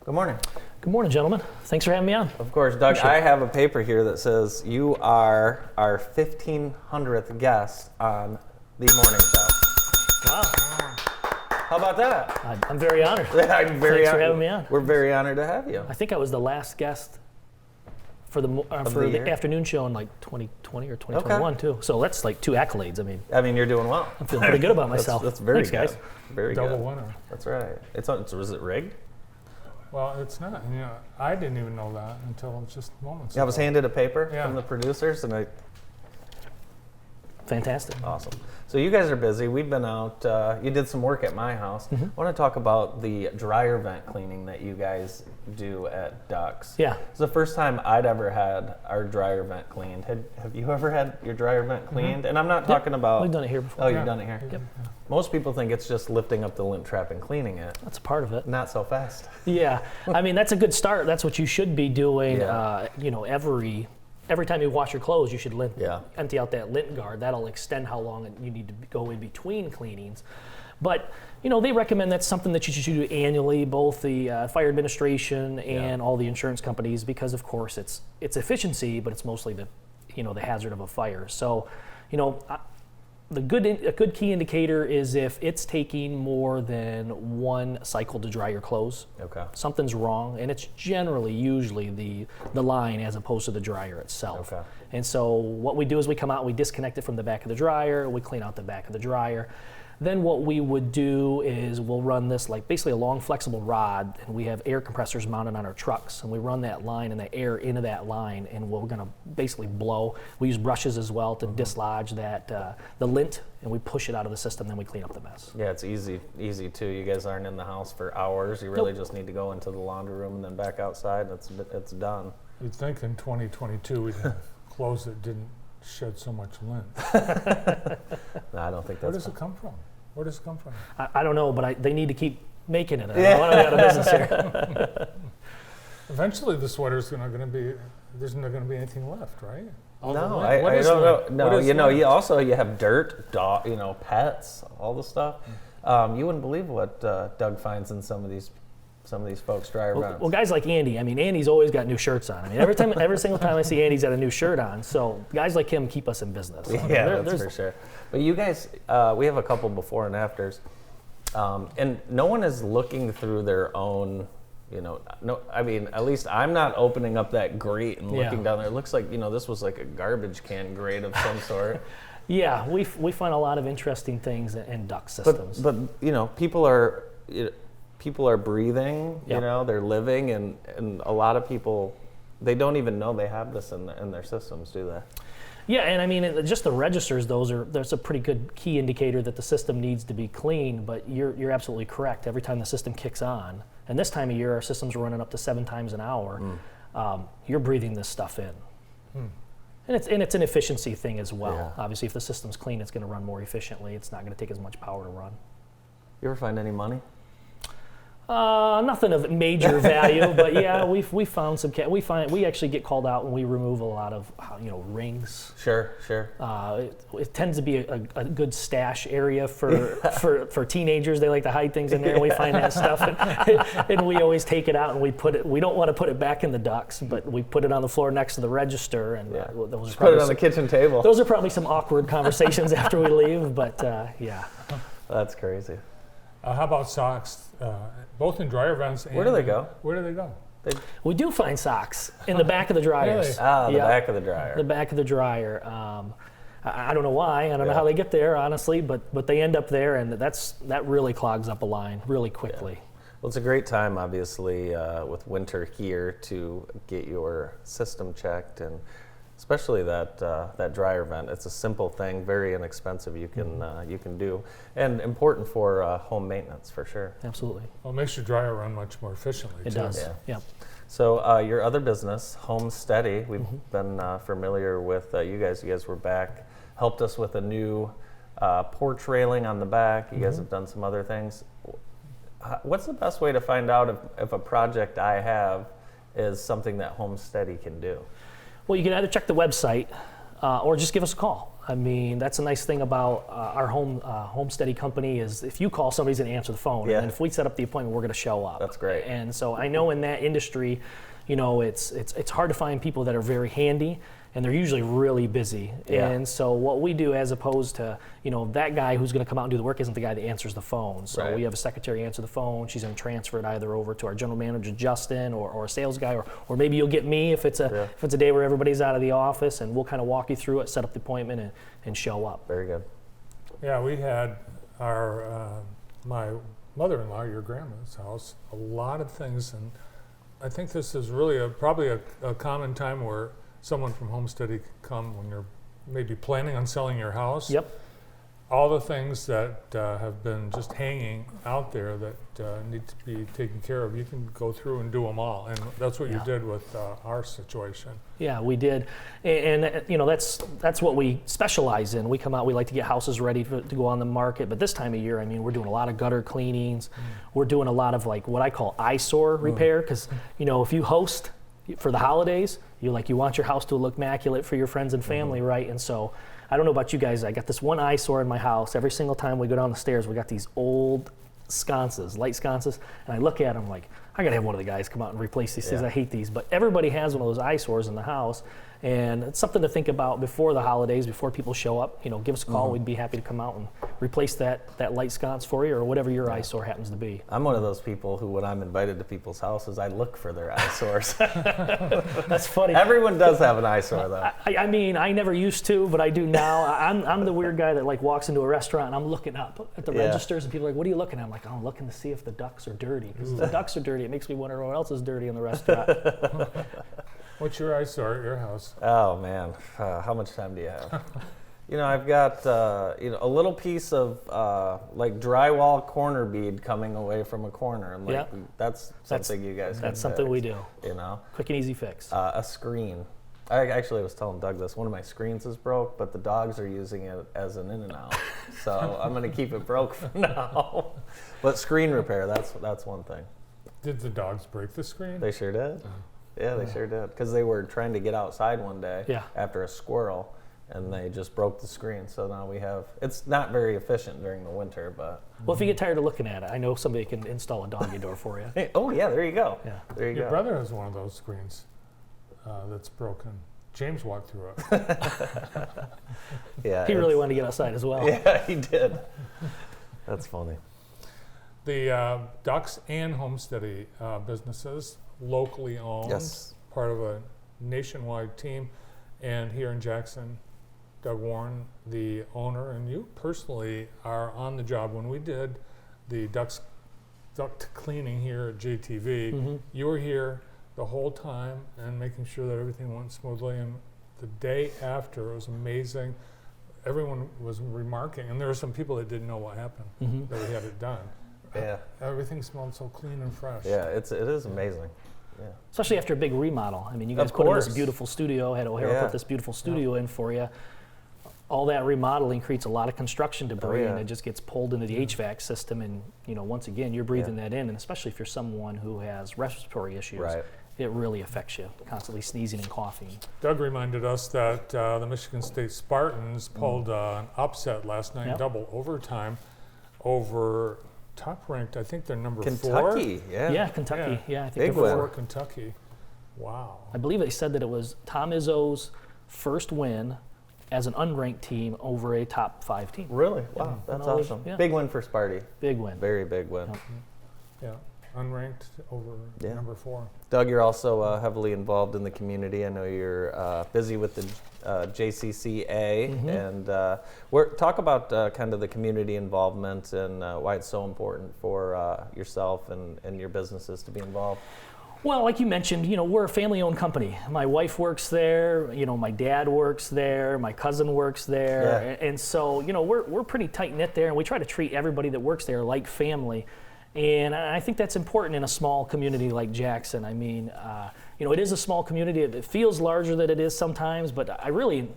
Good morning. Good morning, gentlemen. Thanks for having me on. Of course, Doug, I have a paper here that says you are our 1,500th guest on the morning show. Wow. How about that? I'm very honored. I'm very Thanks for having me on. We're very honored to have you. I think I was the last guest for the afternoon show in like 2020 or 2021 too. So that's like 2 accolades. I mean, you're doing well. I'm feeling pretty good about myself. That's very Thanks, good. guys. Very Double good. winner. That's right. Was it rigged? Well, it's not. I didn't even know that until just moments ago. I was handed a paper Yeah. from the producers, and Fantastic. awesome. So you guys are busy. We've been out. You did some work at my house. I want to talk about the dryer vent cleaning that you guys do at Ductz. Yeah. It's the first time I'd ever had our dryer vent cleaned. Have you ever had your dryer vent cleaned? And I'm not talking about. We've done it here before. Oh, Yeah. you've done it here. Yep. Most people think it's just lifting up the lint trap and cleaning it. That's a part of it. Not so fast. Yeah. I mean, that's a good start. That's what you should be doing. Yeah. Every time you wash your clothes, you should Yeah. empty out that lint guard. That'll extend how long you need to go in between cleanings. But they recommend that's something that you should do annually, both the fire administration and all the insurance companies, because of course it's efficiency, but it's mostly the hazard of a fire. So, a good key indicator is if it's taking more than one cycle to dry your clothes. Okay. Something's wrong, and it's usually the line as opposed to the dryer itself. Okay. And so what we do is we come out, we disconnect it from the back of the dryer, we clean out the back of the dryer. Then what we would do is we'll run this like basically a long flexible rod, and we have air compressors mounted on our trucks, and we run that line and the air into that line, and we're gonna basically blow. We use brushes as well to dislodge that the lint, and we push it out of the system, then we clean up the mess. Yeah, it's easy too. You guys aren't in the house for hours. You really just need to go into the laundry room and then back outside, and it's done. You'd think in 2022 we'd have clothes that didn't shed so much lint. No, I don't think Where that's. does it come from? Where does it come from? I don't know, but they need to keep making it. I don't want to be out of business here. Eventually, the sweater's going to be. There's not going to be anything left, right? All the No, lint. I What don't is know. lint? No, What is lint? you have dirt, pets, all the stuff. You wouldn't believe what Doug finds in some of these folks' dryer vents. Well, guys like Andy, Andy's always got new shirts on. Every single time I see Andy's got a new shirt on. So guys like him keep us in business. Yeah, that's for sure. But you guys, we have a couple before and afters, and no one is looking through their own. At least I'm not opening up that grate and looking down there. It looks like this was like a garbage can grate of some sort. Yeah, we find a lot of interesting things in duct systems. But people are breathing. Yep. They're living, and a lot of people, they don't even know they have this in their systems, do they? Yeah, and just the registers, that's a pretty good key indicator that the system needs to be clean, but you're absolutely correct. Every time the system kicks on, and this time of year our systems are running up to 7 times an hour, you're breathing this stuff in. And it's an efficiency thing as well. Yeah. Obviously, if the system's clean, it's going to run more efficiently. It's not going to take as much power to run. You ever find any money? Nothing of major value, but yeah, we found some. We actually get called out when we remove a lot of rings. Sure. It tends to be a good stash area for teenagers. They like to hide things in there, and we find that stuff, and we always take it out and we put it. We don't want to put it back in the ducts, but we put it on the floor next to the register, and those Just put it on the kitchen table. Those are probably some awkward conversations after we leave, but yeah. That's crazy. How about socks? Both in dryer vents. Where do they go? Where do they go? We do find socks in the back of the dryers. Really? The back of the dryer. The back of the dryer. I don't know why. I don't know how they get there, honestly, but they end up there, and that really clogs up a line really quickly. Yeah. Well, it's a great time, obviously, with winter here to get your system checked, and especially that dryer vent. It's a simple thing, very inexpensive. You can do, and important for home maintenance for sure. Absolutely. Well, it makes your dryer run much more efficiently. It too. does. Yeah. So your other business, Home Steady, we've been familiar with you guys. You guys were back, helped us with a new porch railing on the back. You guys have done some other things. What's the best way to find out if a project I have is something that Home Steady can do? Well, you can either check the website or just give us a call. I mean, that's a nice thing about our home steady company is if you call, somebody's going to answer the phone. Yeah. And if we set up the appointment, we're going to show up. That's great. And so I know in that industry, it's hard to find people that are very handy, and they're usually really busy. Yeah. And so what we do, as opposed to, that guy who's going to come out and do the work isn't the guy that answers the phone. So Right. we have a secretary answer the phone. She's going to transfer it either over to our general manager, Justin, or a sales guy, or maybe you'll get me if it's a day where everybody's out of the office, and we'll kind of walk you through it, set up the appointment, and show up. Very good. Yeah, we had our my mother-in-law, your grandma's house, a lot of things, and I think this is really probably a common time where someone from Homesteady can come when you're maybe planning on selling your house. Yep. All the things that have been just hanging out there that need to be taken care of, you can go through and do them all, and that's what you did with our situation. Yeah, we did, and that's what we specialize in. We come out, we like to get houses ready to go on the market, but this time of year, I mean, we're doing a lot of gutter cleanings. We're doing a lot of like what I call eyesore repair, because if you host for the holidays, you want your house to look immaculate for your friends and family, right? And so I don't know about you guys, I got this one eyesore in my house. Every single time we go down the stairs, we got these old sconces, light sconces, and I look at them like, I gotta have one of the guys come out and replace these things. I hate these, but everybody has one of those eyesores in the house, and it's something to think about before the holidays, before people show up. Give us a call. We'd be happy to come out and replace that light sconce for you, or whatever your eyesore happens to be. I'm one of those people who, when I'm invited to people's houses, I look for their eyesores. That's funny. Everyone does have an eyesore, though. I mean, I never used to, but I do now. I'm the weird guy that walks into a restaurant and I'm looking up at the registers, and people are like, "What are you looking at?" I'm like, "Oh, I'm looking to see if the ducks are dirty." Because if the ducks are dirty, it makes me wonder what else is dirty in the restaurant. What's your eyesore at your house? Oh man, how much time do you have? I've got a little piece of like drywall corner bead coming away from a corner. I'm like, that's something you guys. That's something we do. Quick and easy fix. A screen. I actually was telling Doug this. One of my screens is broke, but the dogs are using it as an in and out. So I'm going to keep it broke for now. But screen repair, that's one thing. Did the dogs break the screen? They sure did. Yeah, they sure did. Because they were trying to get outside one day after a squirrel, and they just broke the screen. So now it's not very efficient during the winter, but. Well, if you get tired of looking at it, I know somebody can install a doggy door for you. Hey, oh yeah, there you go. Yeah. There you go. Your brother has one of those screens that's broken. James walked through it. Yeah. He really wanted to get outside as well. Yeah, he did. That's funny. The Ductz and Homesteady businesses, locally owned, part of a nationwide team, and here in Jackson, Doug Warren, the owner, and you personally are on the job. When we did the duct cleaning here at JTV, you were here the whole time and making sure that everything went smoothly, and the day after, it was amazing. Everyone was remarking, and there were some people that didn't know what happened, that we had it done. Yeah. Everything smelled so clean and fresh. Yeah, it is amazing. Yeah. Especially after a big remodel. I mean, you guys put in this beautiful studio, had O'Hara put this beautiful studio in for you. All that remodeling creates a lot of construction debris, and it just gets pulled into the HVAC system, and once again, you're breathing that in, and especially if you're someone who has respiratory issues, it really affects you, constantly sneezing and coughing. Doug reminded us that the Michigan State Spartans pulled an upset last night in double overtime over top-ranked, I think they're number 4. Kentucky, Yeah, Kentucky. Yeah, I think big they're for Kentucky. Wow. I believe they said that it was Tom Izzo's first win as an unranked team over a top 5 team. Really? Wow, that's awesome. Yeah. Big win for Sparty. Big win. Very big win. Yeah, unranked over number 4. Doug, you're also heavily involved in the community. I know you're busy with the JCCA, and talk about kind of the community involvement and why it's so important for yourself and your businesses to be involved. Well, like you mentioned, we're a family-owned company. My wife works there. My dad works there. My cousin works there, and so we're pretty tight-knit there, and we try to treat everybody that works there like family. And I think that's important in a small community like Jackson. I mean, it is a small community. It feels larger than it is sometimes, but I really,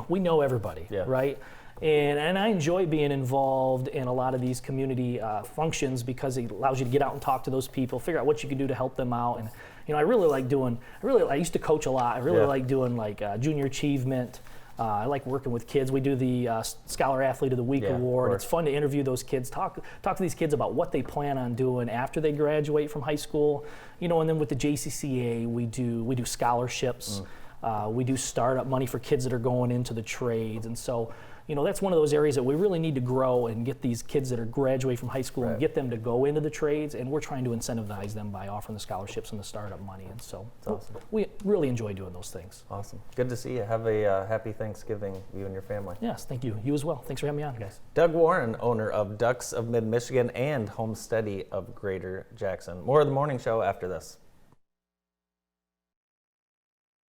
we know everybody, right? And I enjoy being involved in a lot of these community functions because it allows you to get out and talk to those people, figure out what you can do to help them out. And I really like doing. I used to coach a lot. I really like doing like junior achievement I like working with kids. We do the Scholar Athlete of the Week Yeah, of award. course. It's fun to interview those kids, talk to these kids about what they plan on doing after they graduate from high school. You know, and then with the JCCA, we do scholarships. We do startup money for kids that are going into the trades, and so. You know, that's one of those areas that we really need to grow and get these kids that are graduating from high school and get them to go into the trades, and we're trying to incentivize them by offering the scholarships and the startup money, and so awesome. we really enjoy doing those things. Awesome. Good to see you. Have a happy Thanksgiving, you and your family. Yes, thank you. You as well. Thanks for having me on, guys. Doug Warren, owner of Ductz of Mid-Michigan and Home Steady of Greater Jackson. More of the morning show after this.